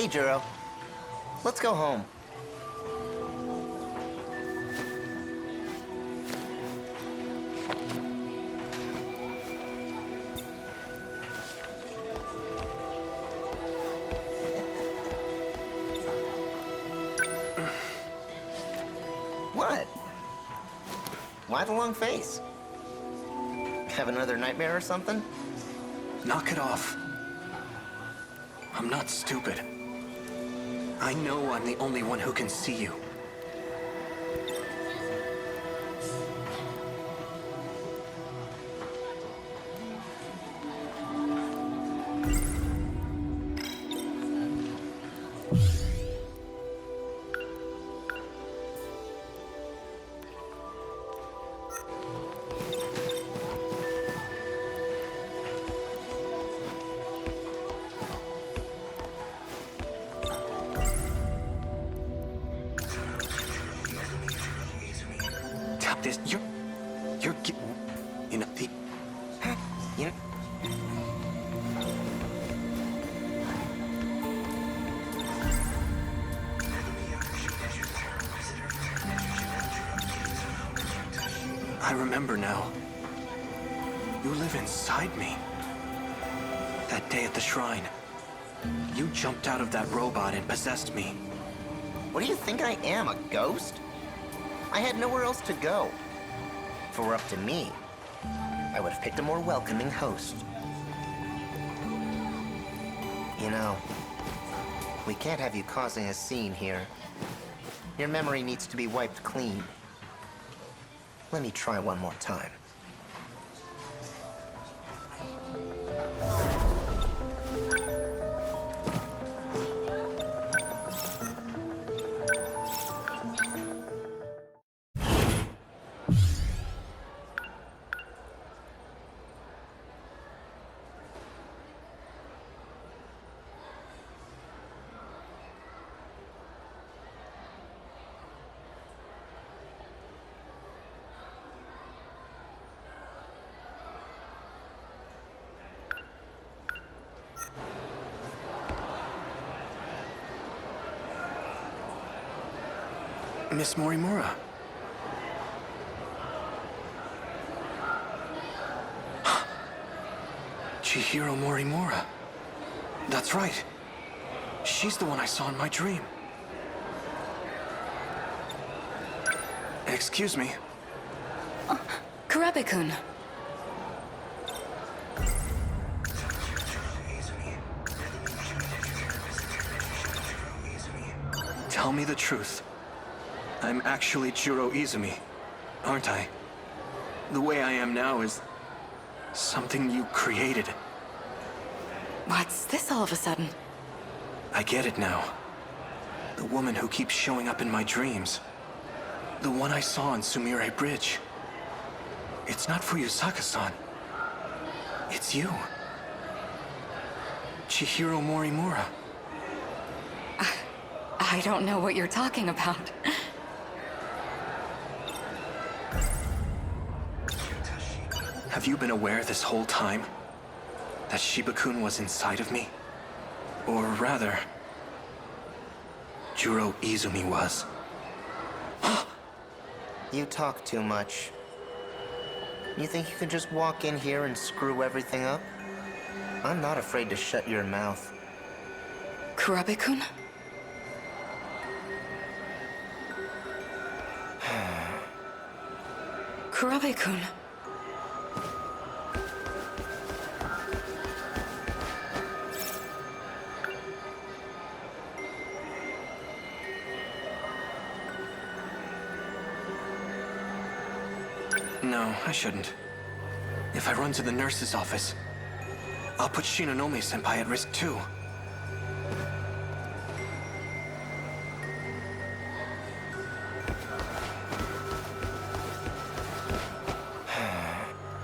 Hey, Juro. Let's go home. What? Why the long face? Have another nightmare or something? Knock it off. I'm not stupid. I know I'm the only one who can see you. This, you know, the... You know... I remember now. You live inside me. That day at the shrine, you jumped out of that robot and possessed me. What do you think I am, a ghost? I had nowhere else to go. If it were up to me, I would have picked a more welcoming host. You know, we can't have you causing a scene here. Your memory needs to be wiped clean. Let me try one more time. Miss Morimura. Chihiro Morimura. That's right. She's the one I saw in my dream. Excuse me. Kurabe-kun. Tell me the truth. I'm actually Juro Izumi, aren't I? The way I am now is something you created. What's this all of a sudden? I get it now. The woman who keeps showing up in my dreams. The one I saw on Sumire Bridge. It's not Fuyusaka-san. It's you. Chihiro Morimura. I don't know what you're talking about. Have you been aware this whole time that Shiba-kun was inside of me? Or rather, Juro Izumi was. You talk too much. You think you can just walk in here and screw everything up? I'm not afraid to shut your mouth. Kurabe-kun? Kurabe-kun. No, I shouldn't. If I run to the nurse's office, I'll put Shinonome-senpai at risk too.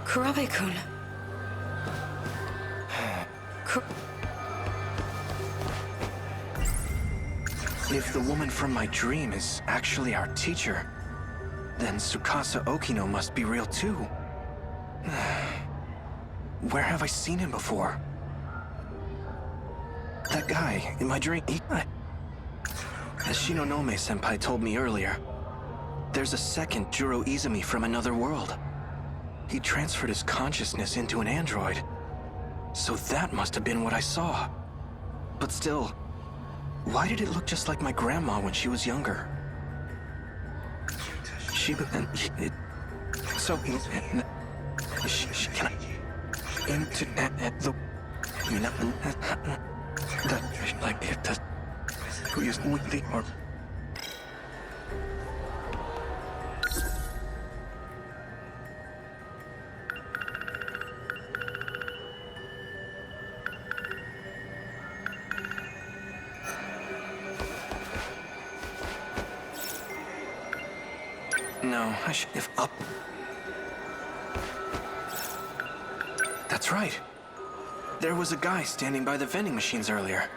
Kurabe-kun. If the woman from my dream is actually our teacher, then Tsukasa Okino must be real too. Where have I seen him before? That guy in my dream, as Shinonome-senpai told me earlier, there's a second Juro Izumi from another world. He transferred his consciousness into an android. So that must have been what I saw. But still, why did it look just like my grandma when she was younger? She can I into the like if the who is with the or no, I should have up. That's right. There was a guy standing by the vending machines earlier.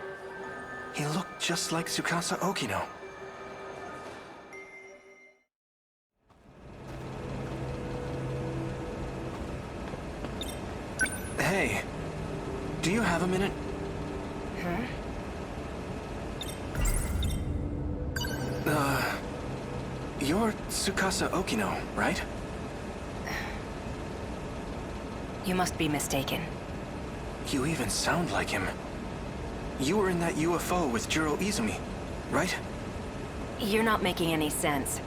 He looked just like Tsukasa Okino. Hey, do you have a minute? You're Tsukasa Okino, right? You must be mistaken. You even sound like him. You were in that UFO with Juro Izumi, right? You're not making any sense.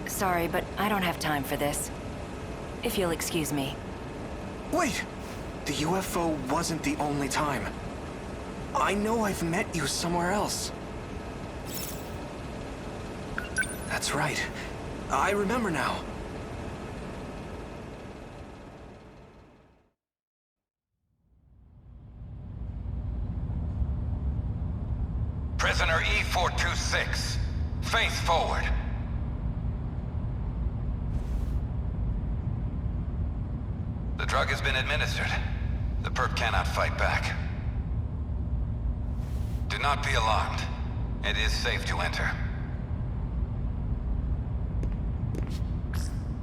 Sorry, but I don't have time for this. If you'll excuse me. Wait! The UFO wasn't the only time. I know I've met you somewhere else. That's right. I remember now. Prisoner E426, face forward. The drug has been administered. The perp cannot fight back. Do not be alarmed. It is safe to enter.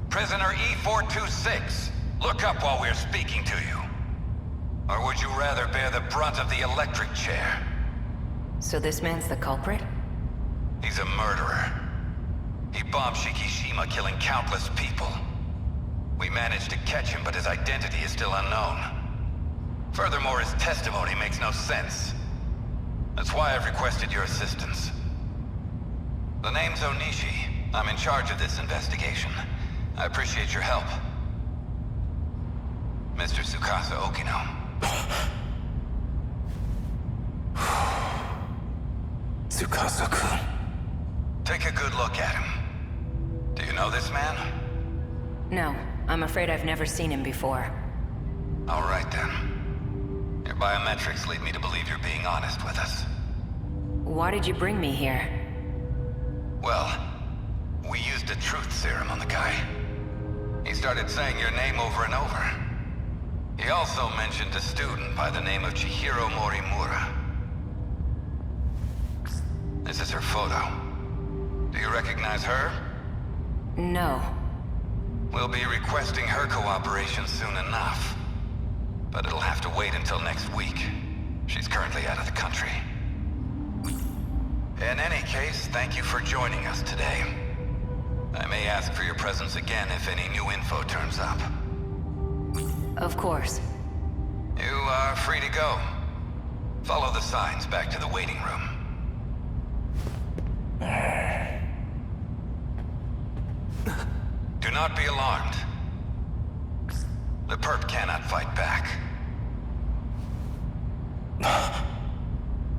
Prisoner E426, look up while we're speaking to you. Or would you rather bear the brunt of the electric chair? So this man's the culprit? He's a murderer. He bombed Shikishima, killing countless people. We managed to catch him, but his identity is still unknown. Furthermore, his testimony makes no sense. That's why I've requested your assistance. The name's Onishi. I'm in charge of this investigation. I appreciate your help. Mr. Tsukasa Okino. Tsukasa-kun. Take a good look at him. Do you know this man? No, I'm afraid I've never seen him before. All right then. Your biometrics lead me to believe you're being honest with us. Why did you bring me here? Well, we used a truth serum on the guy. He started saying your name over and over. He also mentioned a student by the name of Chihiro Morimura. This is her photo. Do you recognize her? No. We'll be requesting her cooperation soon enough. But it'll have to wait until next week. She's currently out of the country. In any case, thank you for joining us today. I may ask for your presence again if any new info turns up. Of course. You are free to go. Follow the signs back to the waiting room. Do not be alarmed. The perp cannot fight back.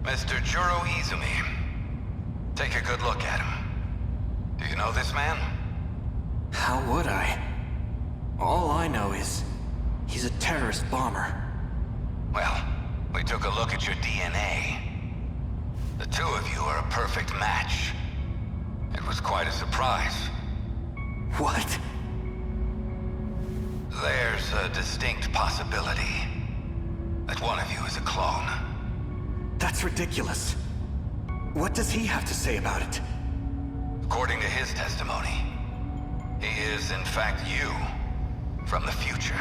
Mr. Juro Izumi. Take a good look at him. Do you know this man? How would I? All I know is he's a terrorist bomber. Well, we took a look at your DNA. The two of you are a perfect match. It was quite a surprise. What? There's a distinct possibility that one of you is a clone. That's ridiculous. What does he have to say about it? According to his testimony, he is in fact you from the future.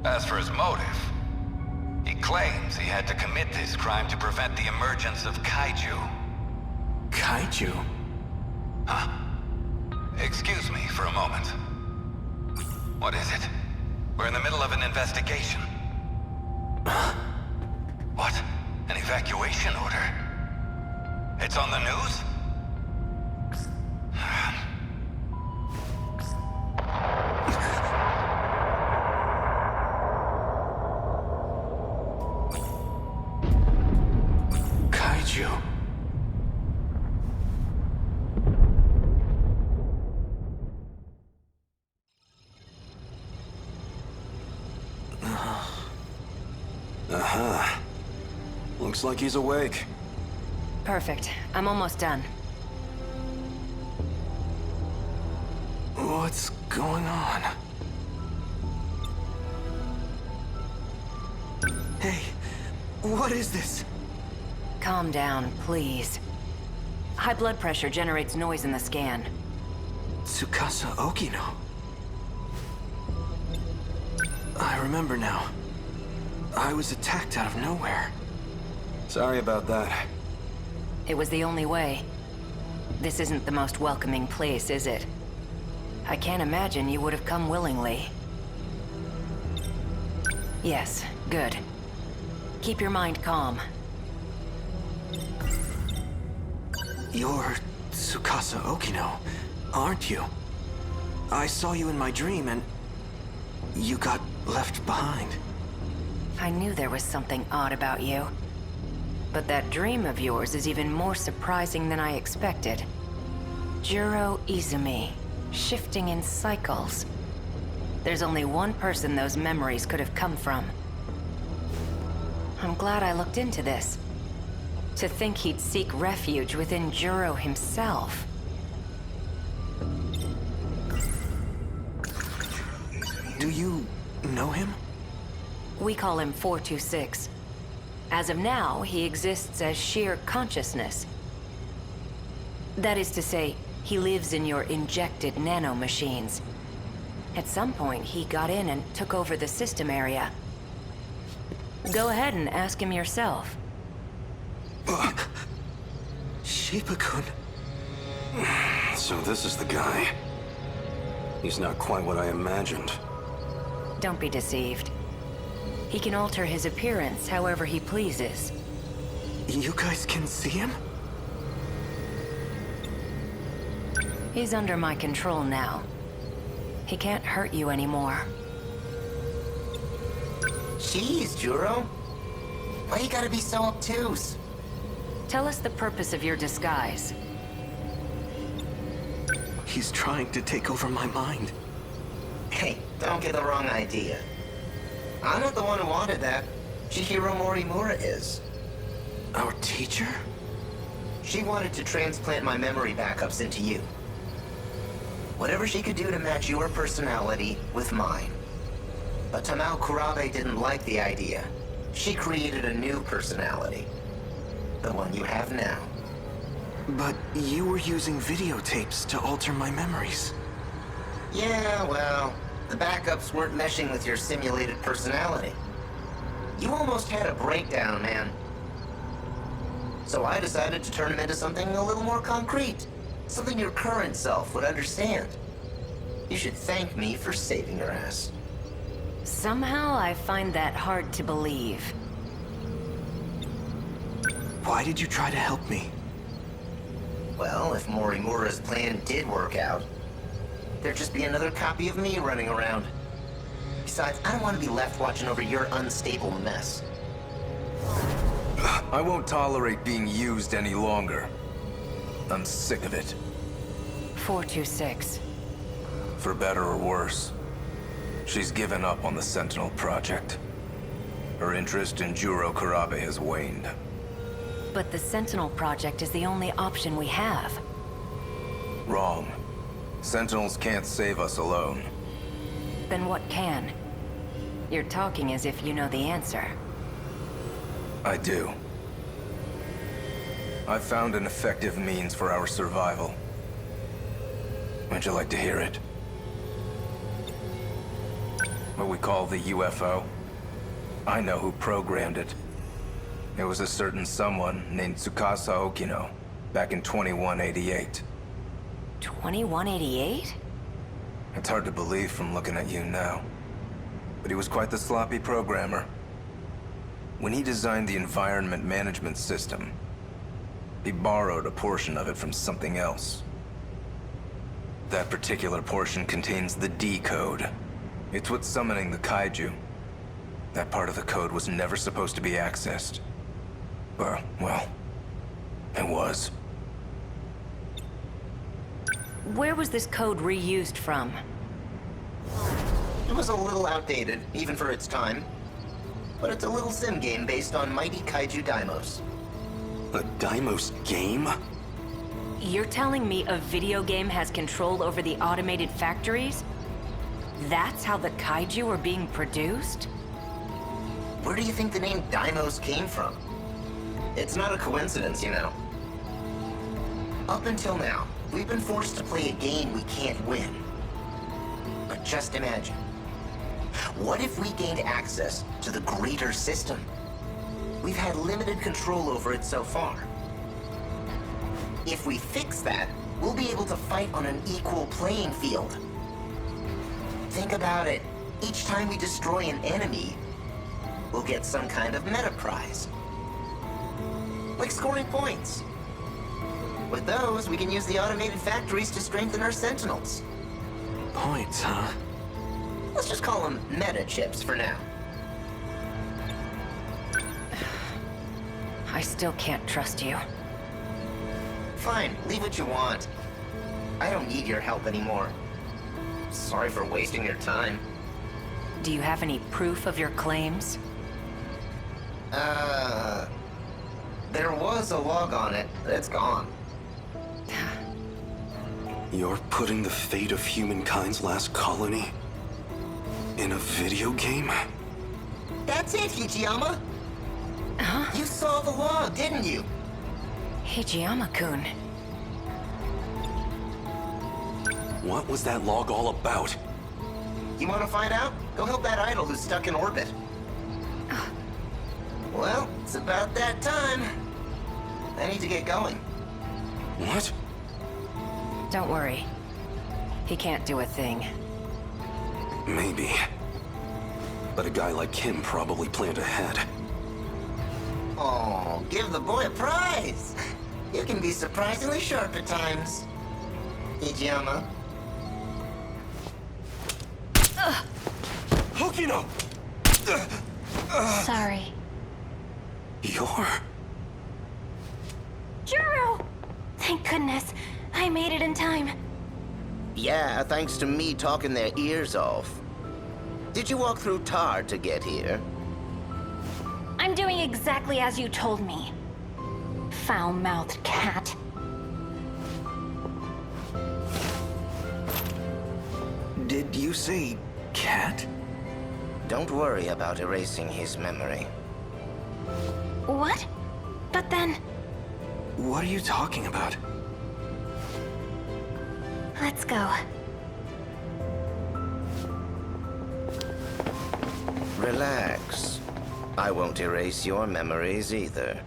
As for his motive, He claims he had to commit this crime to prevent the emergence of kaiju. Kaiju? Huh? Excuse me for a moment. What is it? We're in the middle of an investigation. What? An evacuation order? It's on the news? Kaiju. Aha. Looks like he's awake. Perfect. I'm almost done. What's going on? Hey, what is this? Calm down, please. High blood pressure generates noise in the scan. Tsukasa Okino. I remember now. I was attacked out of nowhere. Sorry about that. It was the only way. This isn't the most welcoming place, is it? I can't imagine you would have come willingly. Yes, good. Keep your mind calm. You're Tsukasa Okino, aren't you? I saw you in my dream and you got left behind. I knew there was something odd about you. But that dream of yours is even more surprising than I expected. Juro Izumi, shifting in cycles. There's only one person those memories could have come from. I'm glad I looked into this. To think he'd seek refuge within Juro himself. Do you know him? We call him 426. As of now, he exists as sheer consciousness. That is to say, he lives in your injected nanomachines. At some point, he got in and took over the system area. Go ahead and ask him yourself. Shiba-kun. So this is the guy. He's not quite what I imagined. Don't be deceived. He can alter his appearance however he pleases. You guys can see him? He's under my control now. He can't hurt you anymore. Jeez, Juro. Why you gotta be so obtuse? Tell us the purpose of your disguise. He's trying to take over my mind. Hey, don't get the wrong idea. I'm not the one who wanted that. Chihiro Morimura is. Our teacher? She wanted to transplant my memory backups into you. Whatever she could do to match your personality with mine. But Tamao Kurabe didn't like the idea. She created a new personality. The one you have now. But you were using videotapes to alter my memories. Yeah, well, the backups weren't meshing with your simulated personality. You almost had a breakdown, man. So I decided to turn him into something a little more concrete. Something your current self would understand. You should thank me for saving your ass. Somehow I find that hard to believe. Why did you try to help me? Well, if Morimura's plan did work out, there'd just be another copy of me running around. Besides, I don't want to be left watching over your unstable mess. I won't tolerate being used any longer. I'm sick of it. 426. For better or worse, she's given up on the Sentinel project. Her interest in Juro Kurabe has waned. But the Sentinel project is the only option we have. Wrong. Sentinels can't save us alone. Then what can? You're talking as if you know the answer. I do. I've found an effective means for our survival. Would you like to hear it? What we call the UFO? I know who programmed it. It was a certain someone named Tsukasa Okino, back in 2188. 2188? It's hard to believe from looking at you now. But he was quite the sloppy programmer. When he designed the environment management system, he borrowed a portion of it from something else. That particular portion contains the D code. It's what's summoning the kaiju. That part of the code was never supposed to be accessed. Well, it was. Where was this code reused from? It was a little outdated, even for its time. But it's a little sim game based on mighty kaiju daimos. A Daimos game? You're telling me a video game has control over the automated factories? That's how the kaiju are being produced? Where do you think the name Daimos came from? It's not a coincidence, you know. Up until now, we've been forced to play a game we can't win. But just imagine. What if we gained access to the greater system? We've had limited control over it so far. If we fix that, we'll be able to fight on an equal playing field. Think about it. Each time we destroy an enemy, we'll get some kind of meta prize. Like scoring points. With those, we can use the automated factories to strengthen our Sentinels. Points, huh? Let's just call them meta chips for now. I still can't trust you. Fine, leave what you want. I don't need your help anymore. Sorry for wasting your time. Do you have any proof of your claims? There was a log on it, but it's gone. You're putting the fate of humankind's last colony in a video game? That's it, Hijiyama! Huh? You saw the log, didn't you? Hijiyama-kun. What was that log all about? You want to find out? Go help that idol who's stuck in orbit. Well, it's about that time. I need to get going. What? Don't worry. He can't do a thing. Maybe. But a guy like him probably planned ahead. Oh, give the boy a prize! You can be surprisingly sharp at times. Hijiyama. Okino! Sorry. You're... Juro! Thank goodness. I made it in time. Yeah, thanks to me talking their ears off. Did you walk through tar to get here? I'm doing exactly as you told me. Foul-mouthed cat. Did you say cat? Don't worry about erasing his memory. What? But then... What are you talking about? Let's go. Relax. I won't erase your memories either.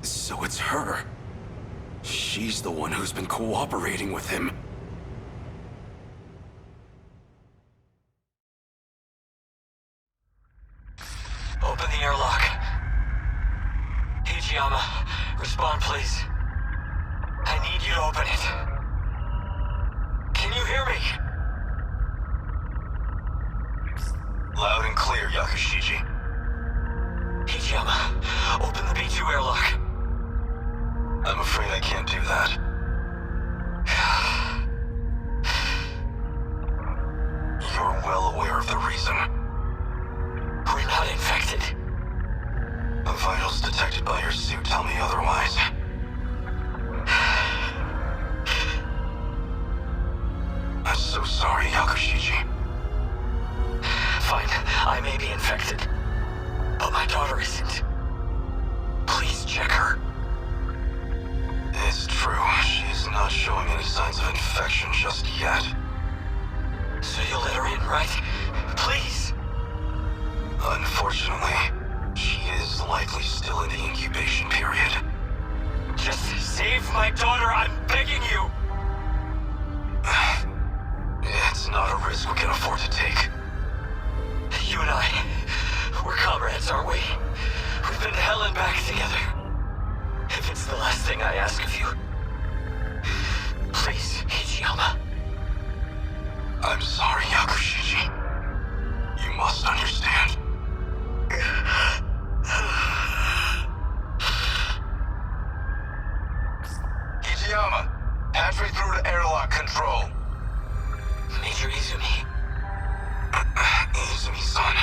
So it's her. She's the one who's been cooperating with him. Open the airlock. Hijiyama, respond please. I need you to open it. Can you hear me? Loud and clear, Yakushiji. Hijiyama, open the B2 airlock. I'm afraid I can't do that. You're well aware of the reason. We're not infected. The vitals detected by your suit tell me otherwise. I'm so sorry, Yakushiji. Fine, I may be infected. But my daughter isn't. Please check her. It's true. She's not showing any signs of infection just yet. So you'll let her in, right? Unfortunately, she is likely still in the incubation period. Just save my daughter, I'm begging you! It's not a risk we can afford to take. You and I, we're comrades, aren't we? We've been to hell and back together. If it's the last thing I ask of you, please, Ichiyama. I'm sorry, Yakushiji. You must understand. Ichiyama, patch me through to airlock control. Major Izumi. Izumi-san.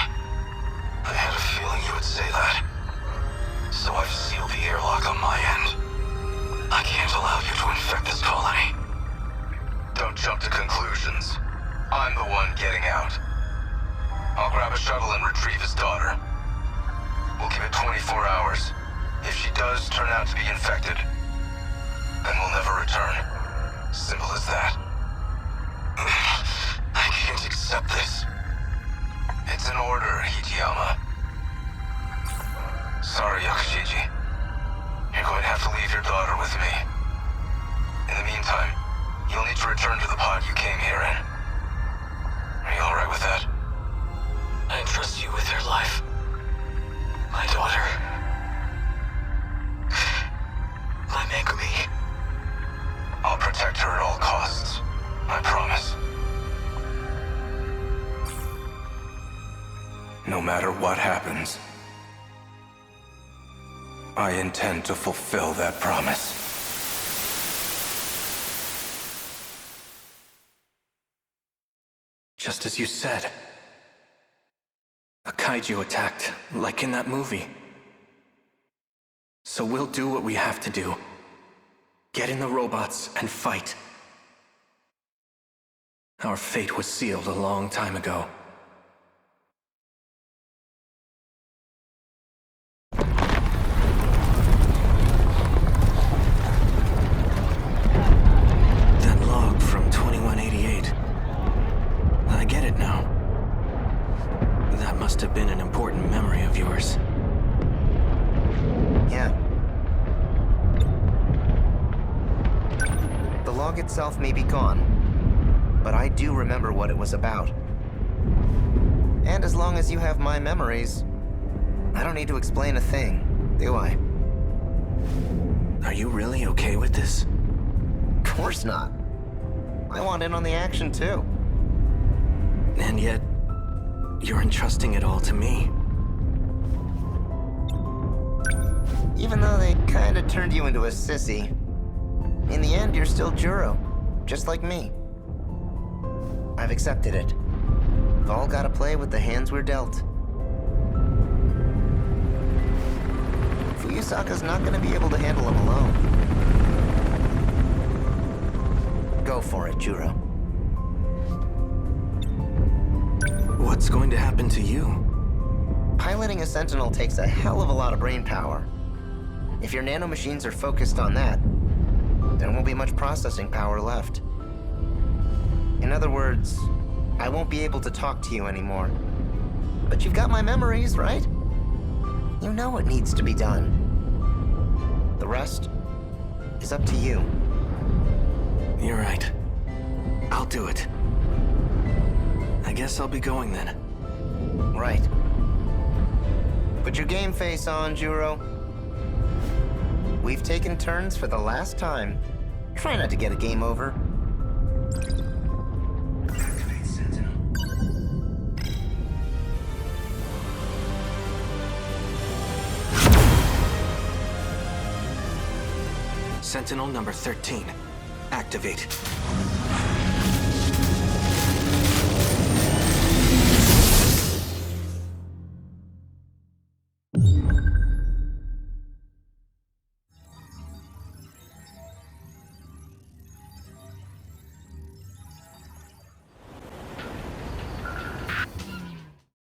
I had a feeling you would say that. So I've sealed the airlock on my end. I can't allow you to infect this colony. Don't jump to conclusions. I'm the one getting out. I'll grab a shuttle and retrieve his daughter. We'll give it 24 hours. If she does turn out to be infected, then we'll never return. Simple as that. I can't accept this. It's an order, Ichiyama. Sorry, Yakushiji. You're going to have to leave your daughter with me. In the meantime, you'll need to return to the pod you came here in. Are you alright with that? I entrust you with her life. My daughter. My Megumi. I'll protect her at all costs. I promise. No matter what happens, I intend to fulfill that promise. Just as you said. A kaiju attacked, like in that movie. So we'll do what we have to do. Get in the robots and fight. Our fate was sealed a long time ago. That log from 2188. I get it now. That must have been an important memory of yours. Yeah. The log itself may be gone, but I do remember what it was about. And as long as you have my memories, I don't need to explain a thing, do I? Are you really okay with this? Of course not. I want in on the action too. And yet, you're entrusting it all to me. Even though they kinda turned you into a sissy, in the end you're still Juro, just like me. I've accepted it. We've all gotta play with the hands we're dealt. Fuyusaka's not gonna be able to handle him alone. Go for it, Juro. What's going to happen to you? Piloting a Sentinel takes a hell of a lot of brain power. If your nanomachines are focused on that, there won't be much processing power left. In other words, I won't be able to talk to you anymore. But you've got my memories, right? You know what needs to be done. The rest is up to you. You're right. I'll do it. I guess I'll be going then. Right. Put your game face on, Juro. We've taken turns for the last time. Try not to get a game over. Activate Sentinel. Sentinel number 13. Activate.